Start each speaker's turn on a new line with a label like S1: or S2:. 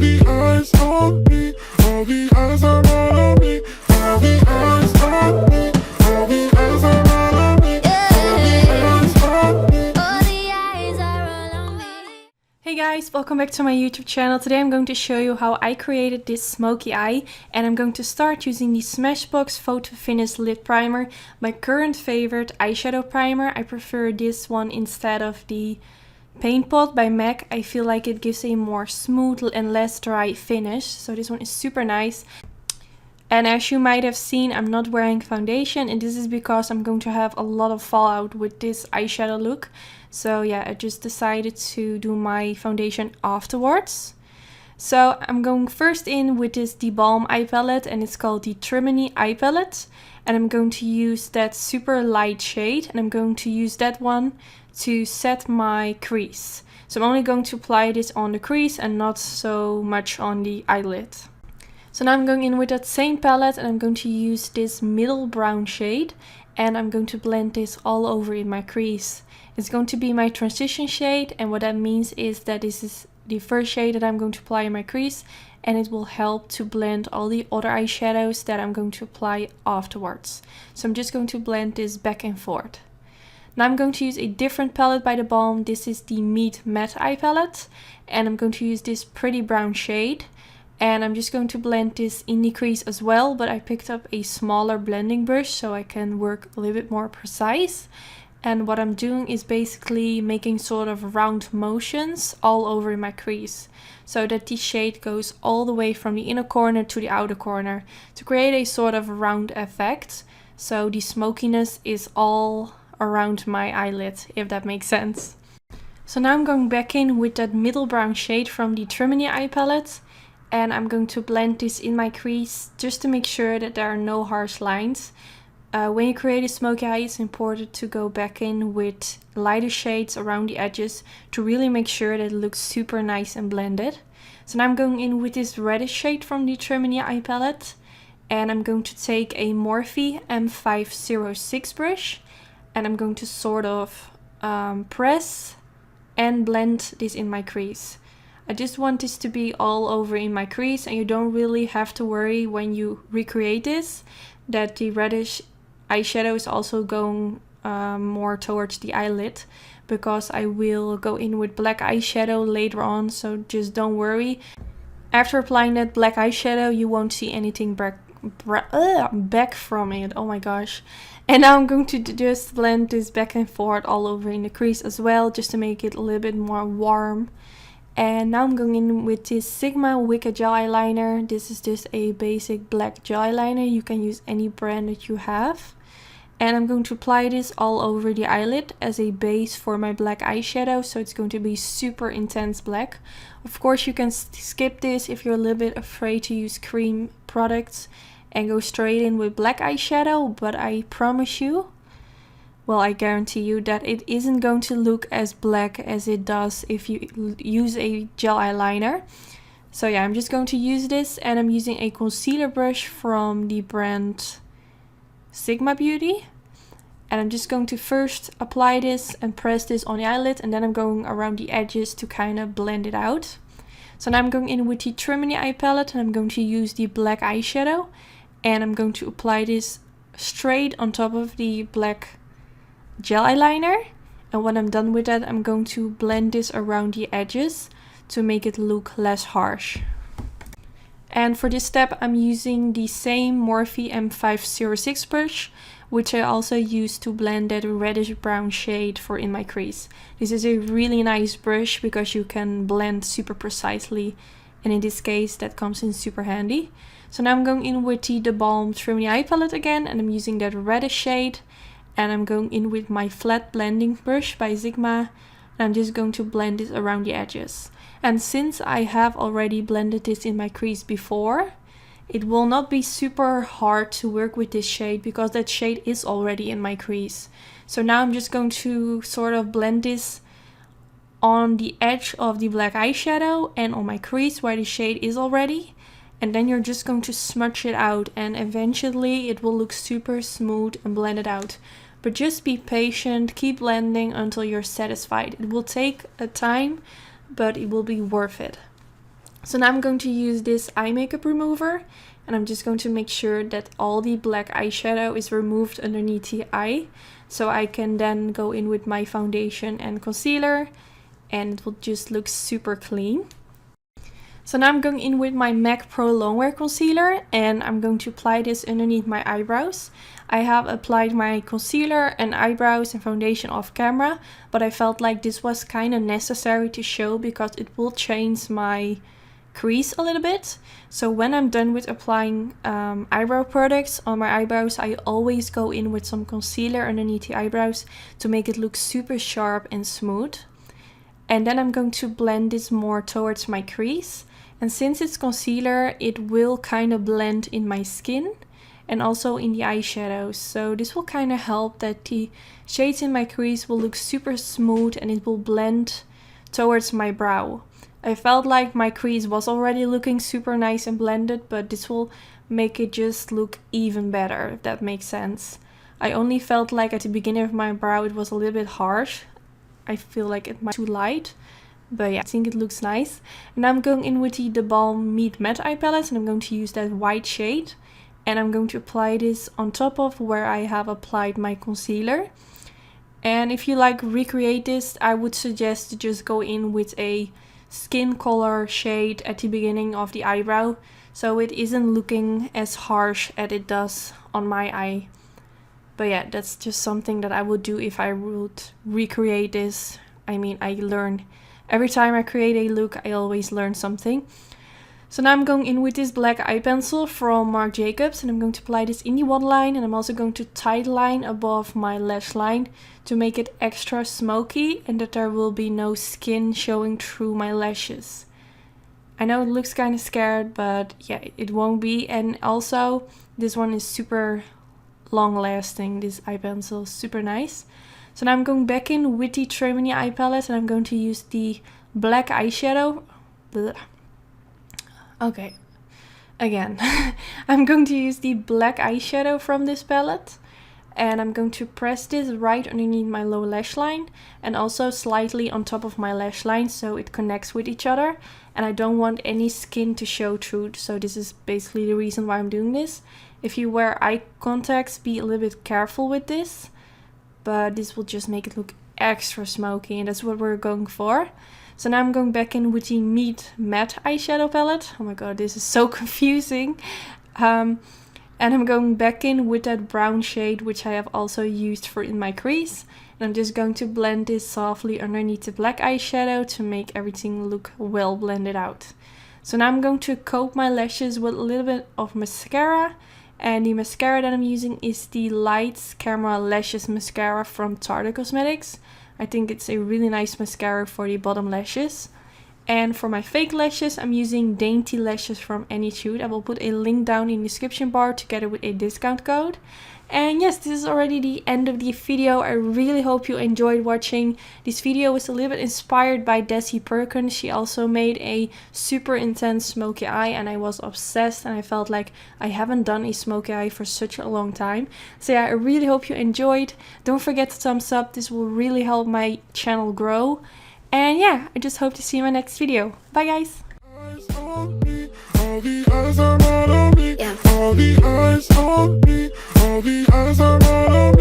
S1: the eyes on me, all the eyes are all on me, all the eyes on me, all the eyes are all on me, all the eyes on me, all the eyes are all on me.
S2: Hey guys, welcome back to my YouTube channel. Today I'm going to show you how I created this smoky eye, and I'm going to start using the Smashbox Photo Finish Lid Primer, my current favorite eyeshadow primer. I prefer this one instead of the Paint Pot by MAC. I feel like it gives a more smooth and less dry finish, so this one is super nice. And as you might have seen, I'm not wearing foundation, and this is because I'm going to have a lot of fallout with this eyeshadow look. So yeah, I just decided to do my foundation afterwards. So I'm going first in with this The Balm eye palette, and it's called the Trimony eye palette. And I'm going to use that super light shade, and I'm going to use that one to set my crease. So I'm only going to apply this on the crease and not so much on the eyelid. So now I'm going in with that same palette, and I'm going to use this middle brown shade, and I'm going to blend this all over in my crease. It's going to be my transition shade, and what that means is that this is the first shade that I'm going to apply in my crease, and it will help to blend all the other eyeshadows that I'm going to apply afterwards. So I'm just going to blend this back and forth. Now I'm going to use a different palette by The Balm. This is the Meet Matte eye palette, and I'm going to use this pretty brown shade. And I'm just going to blend this in the crease as well, but I picked up a smaller blending brush so I can work a little bit more precise. And what I'm doing is basically making sort of round motions all over in my crease, so that the shade goes all the way from the inner corner to the outer corner to create a sort of round effect. So the smokiness is all around my eyelid, if that makes sense. So now I'm going back in with that middle brown shade from the Trimony eye palette, and I'm going to blend this in my crease just to make sure that there are no harsh lines. When you create a smoky eye, it's important to go back in with lighter shades around the edges to really make sure that it looks super nice and blended. So now I'm going in with this reddish shade from the Trimony eye palette, and I'm going to take a Morphe M506 brush, and I'm going to sort of press and blend this in my crease. I just want this to be all over in my crease, and you don't really have to worry when you recreate this that the reddish eyeshadow is also going more towards the eyelid, because I will go in with black eyeshadow later on, so just don't worry. After applying that black eyeshadow, you won't see anything back from it. Oh my gosh. And now I'm going to just blend this back and forth all over in the crease as well, just to make it a little bit more warm. And now I'm going in with this Sigma Wicked Gel Eyeliner. This is just a basic black gel eyeliner. You can use any brand that you have. And I'm going to apply this all over the eyelid as a base for my black eyeshadow. So it's going to be super intense black. Of course, you can skip this if you're a little bit afraid to use cream products and go straight in with black eyeshadow. But I promise you, well, I guarantee you that it isn't going to look as black as it does if you use a gel eyeliner. So yeah, I'm just going to use this, and I'm using a concealer brush from the brand Sigma Beauty. And I'm just going to first apply this and press this on the eyelid, and then I'm going around the edges to kind of blend it out. So now I'm going in with the Trimony eye palette, and I'm going to use the black eyeshadow, and I'm going to apply this straight on top of the black gel eyeliner. And when I'm done with that, I'm going to blend this around the edges to make it look less harsh. And for this step, I'm using the same Morphe M506 brush, which I also use to blend that reddish brown shade for in my crease. This is a really nice brush because you can blend super precisely, and in this case that comes in super handy. So now I'm going in with the Balm Trimony eye palette again, and I'm using that reddish shade. And I'm going in with my flat blending brush by Sigma, and I'm just going to blend this around the edges. And since I have already blended this in my crease before, it will not be super hard to work with this shade because that shade is already in my crease. So now I'm just going to sort of blend this on the edge of the black eyeshadow and on my crease where the shade is already. And then you're just going to smudge it out, and eventually it will look super smooth and blended out. But just be patient, keep blending until you're satisfied. It will take a time, but it will be worth it. So now I'm going to use this eye makeup remover, and I'm just going to make sure that all the black eyeshadow is removed underneath the eye. So I can then go in with my foundation and concealer, and it will just look super clean. So now I'm going in with my MAC Pro Longwear Concealer, and I'm going to apply this underneath my eyebrows. I have applied my concealer and eyebrows and foundation off camera, but I felt like this was kind of necessary to show because it will change my crease a little bit. So when I'm done with applying eyebrow products on my eyebrows, I always go in with some concealer underneath the eyebrows to make it look super sharp and smooth. And then I'm going to blend this more towards my crease. And since it's concealer, it will kind of blend in my skin and also in the eyeshadows. So this will kind of help that the shades in my crease will look super smooth and it will blend towards my brow. I felt like my crease was already looking super nice and blended, but this will make it just look even better, if that makes sense. I only felt like at the beginning of my brow it was a little bit harsh. I feel like it might be too light. But yeah, I think it looks nice. And I'm going in with the Balm Meet Matte eye palette, and I'm going to use that white shade. And I'm going to apply this on top of where I have applied my concealer. And if you like recreate this, I would suggest to just go in with a skin color shade at the beginning of the eyebrow, so it isn't looking as harsh as it does on my eye. But yeah, that's just something that I would do if I would recreate this. I mean, I learn every time I create a look, I always learn something. So now I'm going in with this black eye pencil from Marc Jacobs, and I'm going to apply this in the waterline, and I'm also going to tight line above my lash line to make it extra smoky and that there will be no skin showing through my lashes. I know it looks kind of scared, but yeah, it won't be. And also this one is super long lasting, this eye pencil, super nice. So now I'm going back in with the Tremini eye palette, and I'm going to use the black eyeshadow. Okay, again. I'm going to use the black eyeshadow from this palette, and I'm going to press this right underneath my lower lash line and also slightly on top of my lash line so it connects with each other. And I don't want any skin to show through, so this is basically the reason why I'm doing this. If you wear eye contacts, be a little bit careful with this, but this will just make it look extra smoky, and that's what we're going for. So now I'm going back in with the Meet Matte eyeshadow palette. Oh my god, this is so confusing. And I'm going back in with that brown shade, which I have also used for in my crease. And I'm just going to blend this softly underneath the black eyeshadow to make everything look well blended out. So now I'm going to coat my lashes with a little bit of mascara. And the mascara that I'm using is the Lights Camera Lashes Mascara from Tarte Cosmetics. I think it's a really nice mascara for the bottom lashes. And for my fake lashes, I'm using Dainty Lashes from Anytude. I will put a link down in the description bar together with a discount code. And yes, this is already the end of the video. I really hope you enjoyed watching. This video was a little bit inspired by Desi Perkins. She also made a super intense smoky eye, and I was obsessed, and I felt like I haven't done a smoky eye for such a long time. So yeah, I really hope you enjoyed. Don't forget to thumbs up. This will really help my channel grow. And yeah, I just hope to see you in my next video. Bye guys!
S1: All the eyes are all on me. All the eyes on me. All the eyes are all on me.